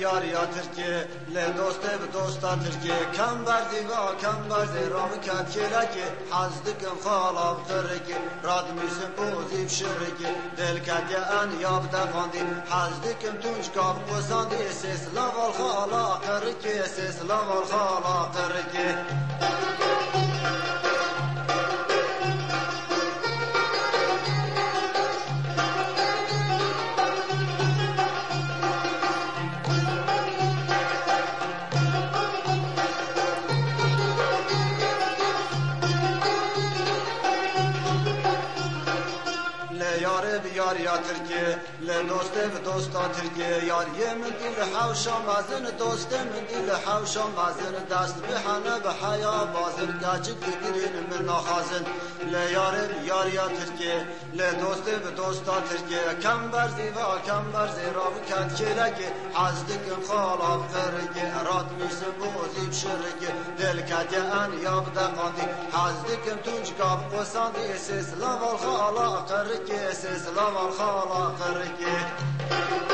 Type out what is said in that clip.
بیار یا ترکیه لدوست به دوستا ترکیه کم بردی و کم بردی رام کت کلکی حزدکم خالا بخرکی راد میسم بوزی بشرکی دل کتی ان یاب دفاندی حزدکم تونج کاب قساندی سیس لوال خالا قرکی سیس لوال خالا قرکی بیار یا ترکیه لدوست به دوستا ترکیه یار یه من دیل حوشا مازن دوست من دیل حوشا مازن دست به حنا به حیا بازن گاچ دیگرین من نخازن بیار یا ترکیه لدوست به دوستا ترکیه کم برزی و کم برزی رام کت کلکی حزدکم خالا بخرکی رات میسم بوزی بشرکی دل کتی ان یاب دقاندی حزدکم تونج کاب قساندی سیس لوال خالا قرکی سیس لوال خالا قرکی